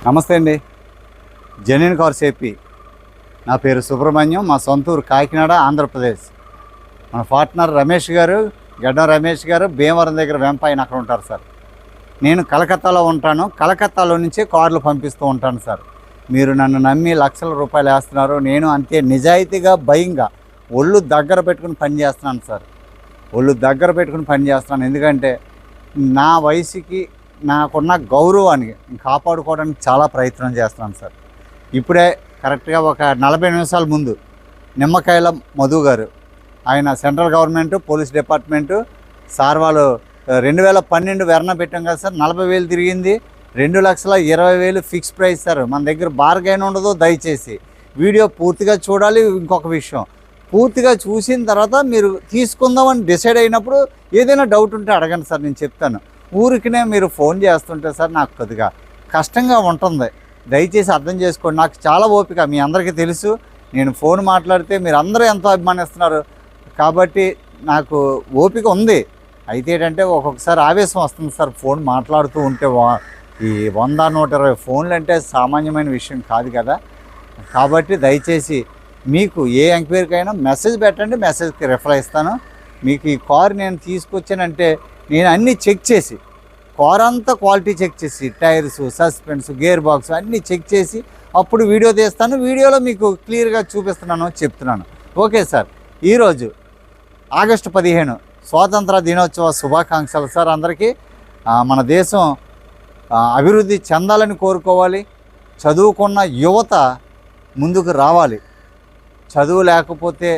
నమస్తే అండి. Genuine cars AP. నా పేరు సుబ్రహ్మణ్యం. మా సొంతూరు కాకినాడ, ఆంధ్రప్రదేశ్. మన పార్ట్నర్ రమేష్ గారు, గడ్డం రమేష్ గారు భీమవరం దగ్గర వెంపాయన అక్కడ ఉంటారు సార్. నేను కలకత్తాలో ఉంటాను. కలకత్తాలో నుంచే కార్లు పంపిస్తూ ఉంటాను సార్. మీరు నన్ను నమ్మి లక్షల రూపాయలు వేస్తున్నారు. నేను అంతే నిజాయితీగా, భయంగా ఒళ్ళు దగ్గర పెట్టుకుని పని చేస్తున్నాను సార్. ఒళ్ళు దగ్గర పెట్టుకుని పని చేస్తున్నాను. ఎందుకంటే నా వయసుకి నాకున్న గౌరవాన్ని కాపాడుకోవడానికి చాలా ప్రయత్నం చేస్తున్నాను సార్. ఇప్పుడే కరెక్ట్గా ఒక 40 నిమిషాల ముందు నిమ్మకాయల మధు గారు, ఆయన central government police department sir వాళ్ళు 2012 వెర్న పెట్టాం కదా సార్. 40,000 తిరిగింది. 2,20,000 ఫిక్స్ ప్రైస్ సార్. మన దగ్గర బార్గైన్ ఉండదు. దయచేసి వీడియో పూర్తిగా చూడాలి. ఇంకొక విషయం, పూర్తిగా చూసిన తర్వాత మీరు తీసుకుందామని డిసైడ్ అయినప్పుడు ఏదైనా డౌట్ ఉంటే అడగండి సార్, నేను చెప్తాను. ఊరికినే మీరు ఫోన్ చేస్తుంటే సార్ నాకు కొద్దిగా కష్టంగా ఉంటుంది. దయచేసి అర్థం చేసుకోండి. నాకు చాలా ఓపిక, మీ అందరికీ తెలుసు. నేను ఫోన్ మాట్లాడితే మీరు అందరూ ఎంతో అభిమానిస్తున్నారు కాబట్టి నాకు ఓపిక ఉంది. అయితే ఏంటంటే ఒక్కొక్కసారి ఆవేశం వస్తుంది సార్. ఫోన్ మాట్లాడుతూ ఉంటే ఈ 100-120 ఫోన్లు అంటే సామాన్యమైన విషయం కాదు కదా. కాబట్టి దయచేసి మీకు ఏ ఎంక్వైరీకైనా మెసేజ్ పెట్టండి, మెసేజ్కి రిప్లై ఇస్తాను. మీకు ఈ కారు నేను తీసుకొచ్చానంటే నేను అన్నీ చెక్ చేసి, కార్ అంతా క్వాలిటీ చెక్ చేసి, టైర్స్, సస్పెన్స్, గేర్ బాక్స్ అన్నీ చెక్ చేసి అప్పుడు వీడియో తీస్తాను. వీడియోలో మీకు క్లియర్గా చూపిస్తున్నాను, చెప్తున్నాను. Okay sir. ఈరోజు ఆగస్టు 15 స్వాతంత్ర దినోత్సవ శుభాకాంక్షలు సార్ అందరికీ. మన దేశం అభివృద్ధి చెందాలని కోరుకోవాలి. చదువుకున్న యువత ముందుకు రావాలి. చదువు లేకపోతే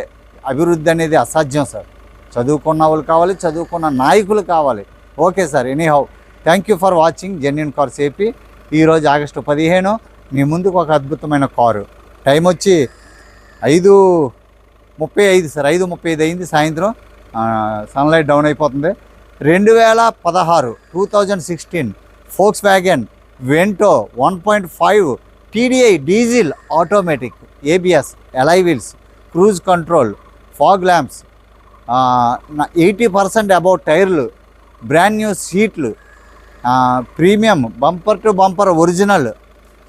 అభివృద్ధి అనేది అసాధ్యం సార్. చదువుకున్న వాళ్ళు కావాలి, చదువుకున్న నాయకులు కావాలి. Okay sir. Anyhow, thank you for watching genuine cars AP. ఈరోజు ఆగస్టు 15 మీ ముందుకు ఒక అద్భుతమైన కారు. టైం వచ్చి 5:35 సార్. 5:35 అయింది సాయంత్రం. సన్లైట్ డౌన్ అయిపోతుంది. 2016 Volkswagen Vento 1.5 TDI diesel automatic, ABS, alloy wheels, cruise control, fog lamps, 80% about టైర్లు, బ్రాండ్ న్యూ సీట్లు, premium bumper to bumper original.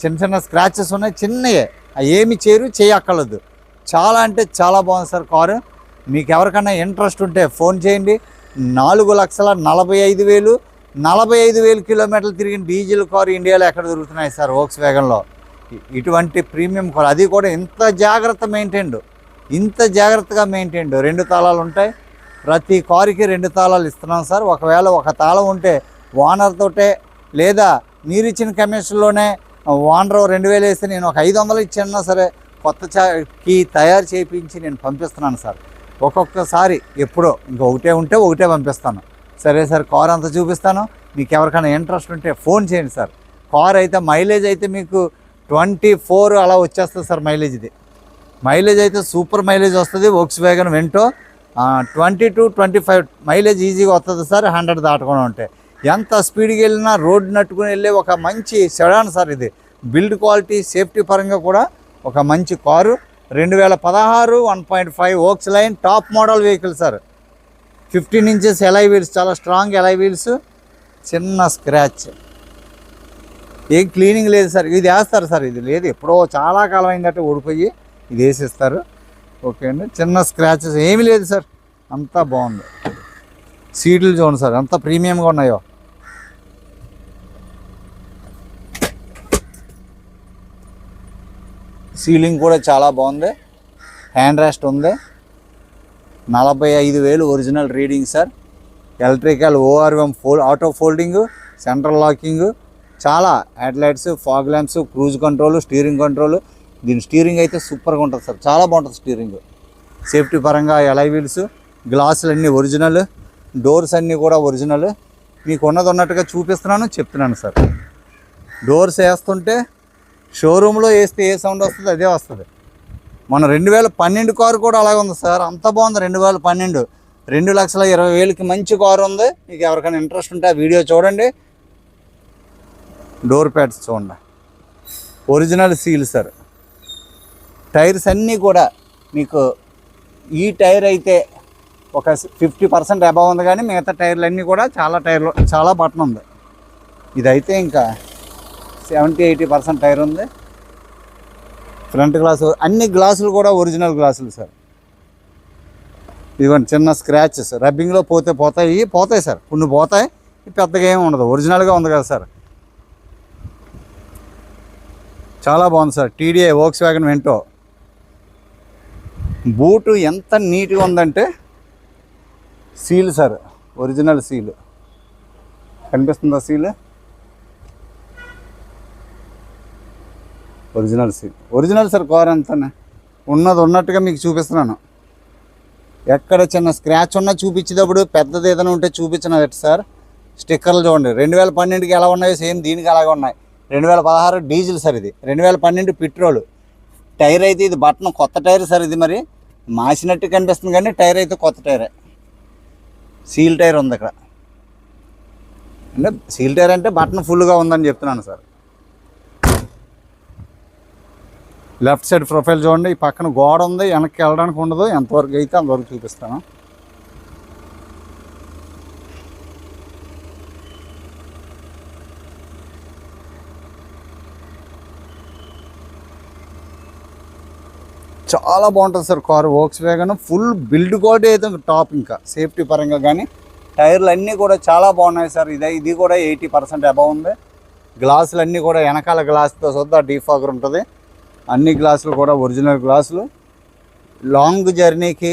చిన్న చిన్న స్క్రాచెస్ ఉన్నాయి, చిన్నయే, ఏమి చేయక్కర్లేదు. చాలా అంటే చాలా బాగుంది సార్ కారు. మీకు ఎవరికైనా ఇంట్రెస్ట్ ఉంటే ఫోన్ చేయండి. 4,45,000 45,000 కిలోమీటర్లు తిరిగిన డీజిల్ కారు ఇండియాలో ఎక్కడ దొరుకుతున్నాయి సార్? వోక్స్ వ్యాగన్లో ఇటువంటి ప్రీమియం కారు, అది కూడా ఇంత జాగ్రత్తగా మెయింటైన్డ్. 2 తాళాలు ఉంటాయి. ప్రతి కారుకి 2 తాళాలు ఇస్తున్నాం సార్. ఒకవేళ ఒక తాళం ఉంటే ఓనర్ తోటే, లేదా మీరు ఇచ్చిన కమిషన్లోనే ఓనర్ 2,000 వేస్తే నేను ఒక 500 ఇచ్చినా సరే కొత్త కీ తయారు చేయించి నేను పంపిస్తున్నాను సార్. ఒక్కొక్కసారి ఎప్పుడో ఇంకా ఒకటే ఉంటే ఒకటే పంపిస్తాను. సరే సార్, కారు అంతా చూపిస్తాను. మీకు ఎవరికైనా ఇంట్రెస్ట్ ఉంటే ఫోన్ చేయండి సార్. కారు అయితే మైలేజ్ అయితే మీకు 24 అలా వచ్చేస్తుంది సార్. మైలేజ్ అయితే సూపర్ మైలేజ్ వస్తుంది. వోక్స్ వ్యాగన్ వెంటో 22-25 మైలేజ్ ఈజీగా వస్తుంది సార్. 100 దాటకుండా ఉంటే ఎంత స్పీడ్కి వెళ్ళినా రోడ్డు నట్టుకుని వెళ్ళే ఒక మంచి సెడాన్ సార్. ఇది బిల్డ్ క్వాలిటీ, సేఫ్టీ పరంగా కూడా ఒక మంచి కారు. 2016 1.5 వోక్స్ లైన్ top model vehicle sir. 15 inches alloy wheels, చాలా స్ట్రాంగ్ alloy wheels. చిన్న స్క్రాచ్, ఏం క్లీనింగ్ లేదు సార్. ఇది వేస్తారు సార్. ఇది లేదు, ఎప్పుడో చాలా కాలం అయిందంటే ఊడిపోయి ఇది వేసిస్తారు. ఓకే అండి. చిన్న స్క్రాచెస్ ఏమీ లేదు సార్. అంతా బాగుంది. సీట్లు చూడండి సార్ ఎంత ప్రీమియంగా ఉన్నాయో. సీలింగ్ కూడా చాలా బాగుంది. హ్యాండ్ రెస్ట్ ఉంది. 45,000 original reading sir. Electrical ORM auto folding, central locking, చాలా headlights, fog lamps, cruise control, steering control. దీని స్టీరింగ్ అయితే సూపర్గా ఉంటుంది సార్. చాలా బాగుంటుంది స్టీరింగ్. సేఫ్టీ పరంగా alloy wheels, గ్లాసులు అన్నీ ఒరిజినల్, డోర్స్ అన్నీ కూడా ఒరిజినల్. మీకు ఉన్నట్టుగా చూపిస్తున్నాను, చెప్తున్నాను సార్. డోర్స్ వేస్తుంటే షోరూంలో వేస్తే ఏ సౌండ్ వస్తుంది అదే వస్తుంది. మన 2012 కారు కూడా అలాగే ఉంది సార్. అంత బాగుంది. 2012 2,20,000కి మంచి కారు ఉంది. మీకు ఎవరికైనా ఇంట్రెస్ట్ ఉంటే ఆ వీడియో చూడండి. డోర్ ప్యాడ్స్ చూడండి, ఒరిజినల్ సీల్ సార్. టైర్స్ అన్నీ కూడా మీకు ఈ టైర్ అయితే ఒక 50% అబవ్ ఉంది, కానీ మిగతా టైర్లు అన్నీ కూడా చాలా బటన్ ఉంది. ఇదైతే ఇంకా 70-80% టైర్ ఉంది. ఫ్రంట్ గ్లాసు అన్ని గ్లాసులు కూడా ఒరిజినల్ గ్లాసులు సార్. ఇదిగోండి చిన్న స్క్రాచెస్ రబ్బింగ్లో పోతాయి సార్, కొన్ని పోతాయి, పెద్దగా ఏమి ఉండదు, ఒరిజినల్గా ఉంది కదా సార్. చాలా బాగుంది sir. TDI Volkswagen Vento. Boot ఎంత నీట్గా ఉందంటే సీల్ సార్, ఒరిజినల్ సీల్ కనిపిస్తుందా? Seal original sir. కార్ అంతా ఉన్నట్టుగా మీకు చూపిస్తున్నాను. ఎక్కడ చిన్న స్క్రాచ్ ఉన్నా చూపించేటప్పుడు, పెద్దది ఏదైనా ఉంటే చూపించినట్టు సార్. స్టిక్కర్లు చూడండి, 2012కి ఎలా ఉన్నాయో సేమ్ దీనికి అలాగే ఉన్నాయి. 2016 డీజిల్ సార్, ఇది 2012 పెట్రోల్. టైర్ అయితే ఇది బటన్ కొత్త టైర్ సార్. ఇది మరి మాసినట్టు కనిపిస్తుంది కానీ టైర్ అయితే కొత్త టైరే. సీల్ టైర్ ఉంది ఇక్కడ. అంటే సీల్ టైర్ అంటే బటన్ ఫుల్గా ఉందని చెప్తున్నాను సార్. లెఫ్ట్ సైడ్ ప్రొఫైల్ చూడండి. ఈ పక్కన గోడ ఉంది, వెనక్కి వెళ్ళడానికి ఉండదు. ఎంతవరకు అయితే అంతవరకు చూపిస్తాను. చాలా బాగుంటుంది sir car. Volkswagen full build quality అయితే టాప్. ఇంకా సేఫ్టీ పరంగా కానీ టైర్లు అన్నీ కూడా చాలా బాగున్నాయి సార్. ఇది కూడా 80% అబవ్ ఉంది. గ్లాసులు అన్నీ కూడా వెనకాల గ్లాస్తో సొద్దా డీఫాగర్ ఉంటుంది. అన్ని గ్లాసులు కూడా ఒరిజినల్ గ్లాసులు. లాంగ్ జర్నీకి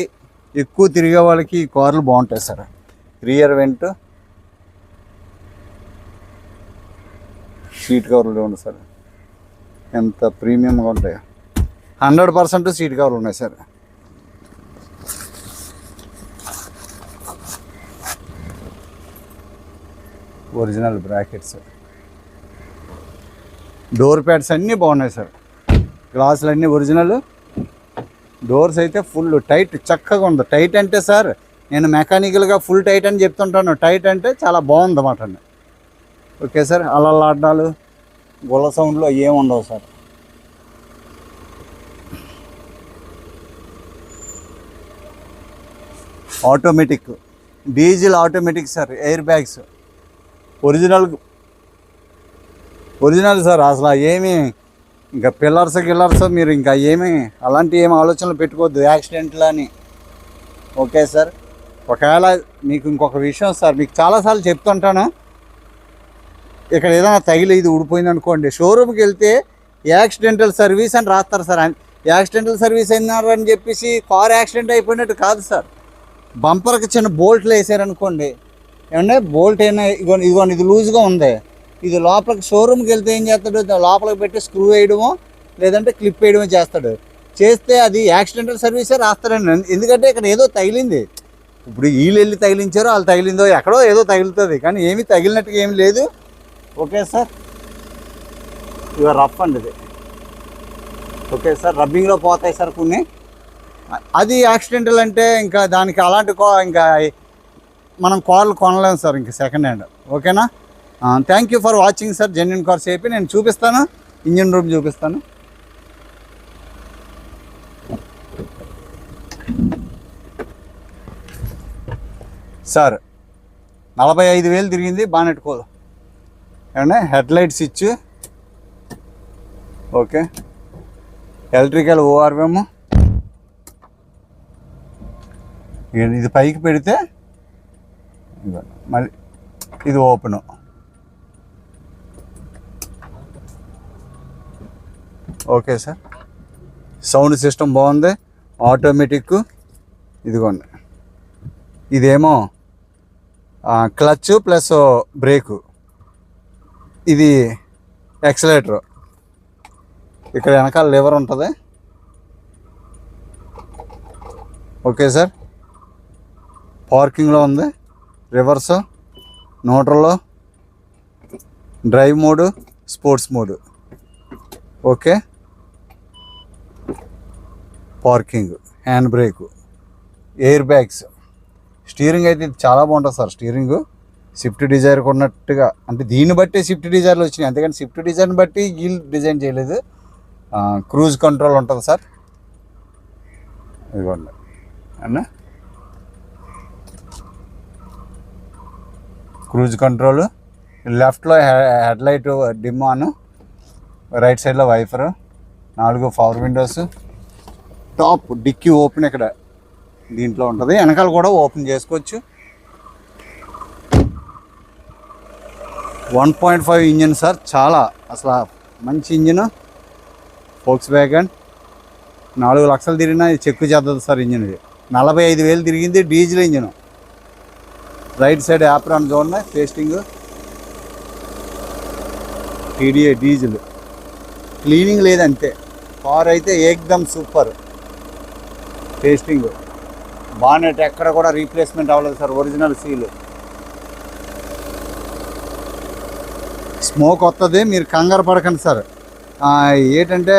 ఎక్కువ తిరిగే వాళ్ళకి ఈ కార్లు బాగుంటాయి సార్. రియర్ వెంట్ సీట్ కవర్లు చూడండి సార్, ఎంత ప్రీమియంగా ఉంటాయి. 100% సీట్ కవర్లు ఉన్నాయి sir. Original brackets, door pads అన్నీ బాగున్నాయి సార్. గ్లాసులు అన్నీ ఒరిజినల్. డోర్స్ అయితే ఫుల్ టైట్, చక్కగా ఉంది. టైట్ అంటే సార్ నేను మెకానికల్గా ఫుల్ టైట్ అని చెప్తుంటాను. టైట్ అంటే చాలా బాగుంది అన్నమాట అండి. Okay sir. అలలాడ్డాలు గొల్ల సౌండ్లో ఏముండవు sir. Automatic diesel automatic sir. Air bags original sir. అసలు ఏమీ ఇంకా పిల్లర్స్ మీరు ఇంకా అలాంటి ఏమి ఆలోచనలు పెట్టుకోవద్దు యాక్సిడెంట్లు అని. Okay sir. ఒకవేళ మీకు ఇంకొక విషయం సార్, మీకు చాలాసార్లు చెప్తుంటాను, ఇక్కడ ఏదైనా తగిలి ఇది ఊడిపోయింది అనుకోండి, షోరూమ్కి వెళ్తే యాక్సిడెంటల్ సర్వీస్ అని రాస్తారు సార్. యాక్సిడెంటల్ సర్వీస్ అయినారని చెప్పేసి కార్ యాక్సిడెంట్ అయిపోయినట్టు కాదు సార్. బంపర్కి చిన్న బోల్ట్లు వేసారనుకోండి, ఏమంటే బోల్ట్ అయినా ఇదిగోండి ఇది లూజ్గా ఉంది, ఇది లోపలికి షోరూమ్కి వెళ్తే ఏం చేస్తాడు, లోపలికి పెట్టి స్క్రూ వేయడమో లేదంటే క్లిప్ వేయడమో చేస్తాడు. చేస్తే అది యాక్సిడెంటల్ సర్వీసే రాస్తారండి. ఎందుకంటే ఇక్కడ ఏదో తగిలింది. ఇప్పుడు వీళ్ళు వెళ్ళి తగిలించారో వాళ్ళు తగిలిందో ఎక్కడో ఏదో తగులుతుంది, కానీ ఏమీ తగిలినట్టుగా ఏమి లేదు. Okay sir. ఇవ రఫ్ అండి ఇది. Okay sir. రబ్బింగ్లో పోతాయి సార్ కొన్ని. అది యాక్సిడెంటల్ అంటే ఇంకా దానికి అలాంటి ఇంకా మనం కార్లు కొనలేము సార్ ఇంకా సెకండ్ హ్యాండ్. ఓకేనా. Thank you for watching sir genuine cars AP. నేను చూపిస్తాను, ఇంజిన్ రూమ్ చూపిస్తాను. సార్ 45,000 తిరిగింది. బానెట్ కోల్ ఏమంటే head light switch. Okay. Electrical ORM. ఇది పైకి పెడితే మళ్ళీ ఇది open. Okay sir. Sound system బాగుంది. ఆటోమేటిక్. ఇదిగోండి ఇదేమో క్లచ్ ప్లస్ బ్రేకు, ఇది యాక్సిలరేటర్. ఇక్కడ వెనకాల లివర్ ఉంటుంది. Okay sir. పార్కింగ్లో ఉంది. Reverse, neutral, drive mode, sports mode. Okay. Parking, hand brake, air bags. Steering అయితే చాలా బాగుంటుంది సార్. స్టీరింగు స్విఫ్ట్ డిజైర్ కొన్నట్టుగా, అంటే దీన్ని బట్టి స్విఫ్ట్ డిజైర్లు వచ్చినాయి, అంతేగాని స్విఫ్ట్ డిజైర్ని బట్టి వీళ్ళు డిజైన్ చేయలేదు. క్రూజ్ కంట్రోల్ ఉంటుంది సార్. ఇదిగోండి అన్న క్రూజ్ కంట్రోల్. లెఫ్ట్లో head light dim on, right సైడ్లో wiper, 4 power windows, top dickey open ఇక్కడ దీంట్లో ఉంటుంది, వెనకాల కూడా ఓపెన్ చేసుకోవచ్చు. 1.5 ఇంజిన్ సార్, చాలా అసలు మంచి ఇంజిన్. ఫోక్స్ వ్యాగన్ 4 లక్షలు తిరిగినా ఇది చెక్కు చేద్దదు సార్. ఇంజిన్ ఇది 45,000 తిరిగింది, diesel engine. Right side apron చూడండి, టేస్టింగ్ టీడీఏ డీజిల్, క్లీనింగ్ లేదంతే. కార్ అయితే ఏకదమ్ సూపర్. టేస్టింగ్ బానెట్ ఎక్కడ కూడా రీప్లేస్మెంట్ అవ్వలేదు సార్, ఒరిజినల్ సీల్. స్మోక్ వస్తుంది, మీరు కంగారు పడకండి సార్. ఏంటంటే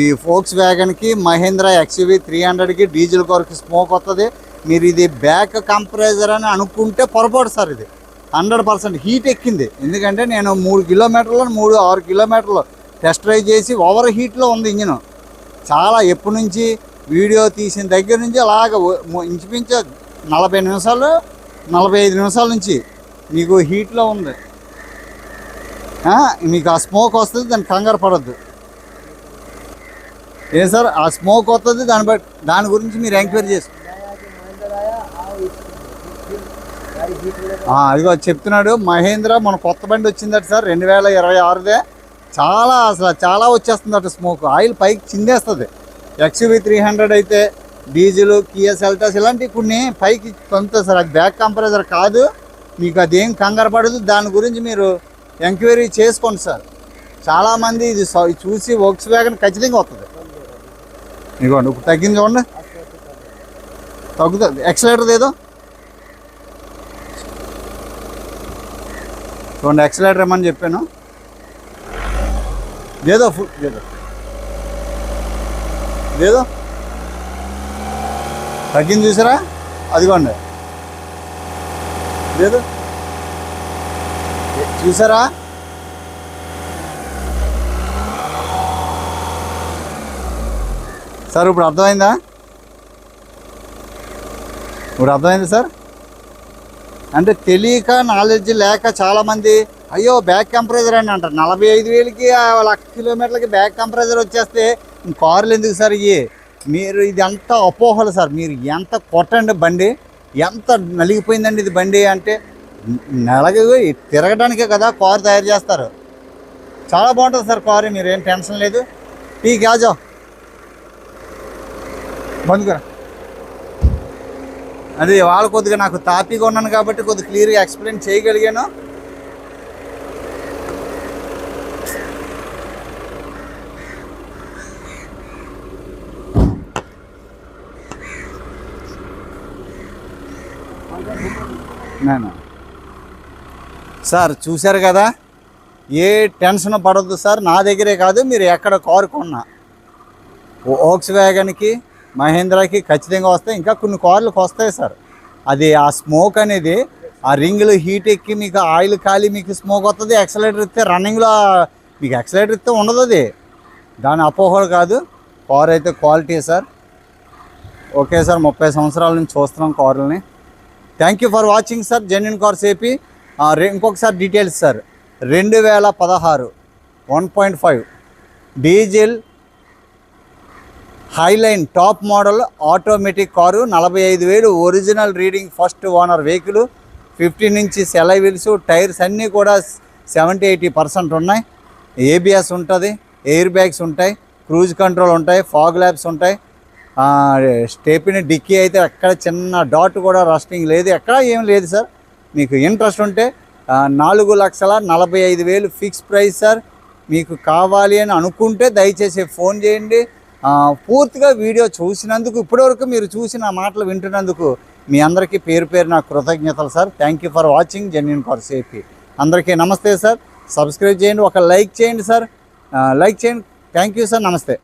ఈ ఫోక్స్ వ్యాగన్కి మహేంద్ర XUV 300కి డీజిల్ కారుకి స్మోక్ వస్తుంది. మీరు ఇది బ్యాక్ కంప్రెసర్ అని అనుకుంటే పొరపాటు సార్. ఇది 100% హీట్ ఎక్కింది. ఎందుకంటే నేను 3 కిలోమీటర్లు 6 కిలోమీటర్లు టెస్ట్ డ్రైవ్ చేసి ఓవర్ హీట్లో ఉంది ఇంజిన్. చాలా ఎప్పటి నుంచి వీడియో తీసిన దగ్గర నుంచి అలాగ ఇంచుమించు 40 నిమిషాలు 45 నిమిషాల నుంచి మీకు హీట్లో ఉంది. మీకు ఆ స్మోక్ వస్తుంది, దాన్ని కంగారు పడద్దు. ఏ సార్ ఆ స్మోక్ వస్తుంది, దాని గురించి మీరు ఎంక్వైరీ చేసుకో. అదిగో చెప్తున్నాడు మహేంద్ర, మన కొత్త బండి వచ్చిందట సార్, 2026దే. అసలు చాలా వచ్చేస్తుందట స్మోక్, ఆయిల్ పైకి చిందేస్తుంది. XUV 300 అయితే డీజిల్, కియా సెల్టాస్ ఇలాంటివి కొన్ని పైకి పొందుతుంది సార్. అది బ్యాక్ కంప్రెసర్ కాదు, మీకు అదేం కంగారు పడదు. దాని గురించి మీరు ఎంక్వైరీ చేసుకోండి సార్. చాలామంది ఇది చూసి వోక్స్ వ్యాగన్ ఖచ్చితంగా వస్తుంది. ఇదిగోండి ఇప్పుడు తగ్గింది చూడండి, తగ్గుతుంది. ఎక్సలేటర్ ఏదో చూడండి, ఎక్సలేటర్ ఏమని చెప్పాను, లేదో ఫుల్ లేదో తగ్గింది చూసారా, అదిగోండి లేదు చూసారా. సార్ ఇప్పుడు అర్థమైందా? సార్ అంటే తెలియక నాలెడ్జ్ లేక చాలామంది అయ్యో బ్యాక్ కంప్రెసర్ అని అంటారు. 45,000కి 1,00,000 కిలోమీటర్లకి బ్యాక్ కంప్రెసర్ వచ్చేస్తే కార్లు ఎందుకు సార్ ఇవి? మీరు ఇది అంత అపోహలు సార్. మీరు ఎంత కొట్టండి బండి, ఎంత నలిగిపోయిందండి ఇది బండి అంటే, నెలకి తిరగడానికే కదా కారు తయారు చేస్తారు. చాలా బాగుంటుంది సార్ కారు, మీరేం టెన్షన్ లేదు. ఠీక్ ఆజో బంద్గా. అది వాళ్ళు కొద్దిగా నాకు తాపీగా ఉన్నాను కాబట్టి కొద్దిగా క్లియర్గా ఎక్స్ప్లెయిన్ చేయగలిగాను. నేను సార్ చూశారు కదా, ఏ టెన్షన్ పడద్దు సార్. నా దగ్గరే కాదు, మీరు ఎక్కడ కారు కొన్నా వోక్స్ వ్యాగన్కి మహేంద్రకి ఖచ్చితంగా వస్తాయి. ఇంకా కొన్ని కార్లకు వస్తాయి సార్. అది ఆ స్మోక్ అనేది ఆ రింగులు హీట్ ఎక్కి మీకు ఆయిల్ కాలి మీకు స్మోక్ వస్తుంది. యాక్సిలేటర్ ఇస్తే రన్నింగ్లో మీకు యాక్సిలేటర్ ఇస్తే ఉండదు. అది దాని అపోహలు కాదు. కార్ అయితే క్వాలిటీ సార్. ఓకే సార్, 30 సంవత్సరాల నుంచి చూస్తున్నాం కార్లని. Thank you for watching sir genuine cars AP. ఇంకొకసారి details sir, 2016 1.5 diesel highline top model automatic car, 45,000 original reading, first owner vehicle, 15 inches alloy wheels, tyres అన్నీ కూడా 70-80% ఉన్నాయి. ABS ఉంటుంది, ఎయిర్ బ్యాగ్స్ ఉంటాయి, క్రూజ్ కంట్రోల్ ఉంటాయి, ఫాగ్ ల్యాబ్స్ ఉంటాయి. Stepney dicky అయితే ఎక్కడ చిన్న డాట్ కూడా రస్టింగ్ లేదు, ఎక్కడ ఏం లేదు సార్. మీకు ఇంట్రెస్ట్ ఉంటే 4,45,000 ఫిక్స్ ప్రైస్ సార్. మీకు కావాలి అని అనుకుంటే దయచేసి ఫోన్ చేయండి. పూర్తిగా వీడియో చూసినందుకు, ఇప్పటివరకు మీరు చూసిన మాటలు వింటున్నందుకు మీ అందరికీ పేరు పేరు నా కృతజ్ఞతలు sir. Thank you for watching genuine cars AP. అందరికీ నమస్తే సార్. సబ్స్క్రైబ్ చేయండి, ఒక లైక్ చేయండి సార్, లైక్ చేయండి. థ్యాంక్ యూ సార్, నమస్తే.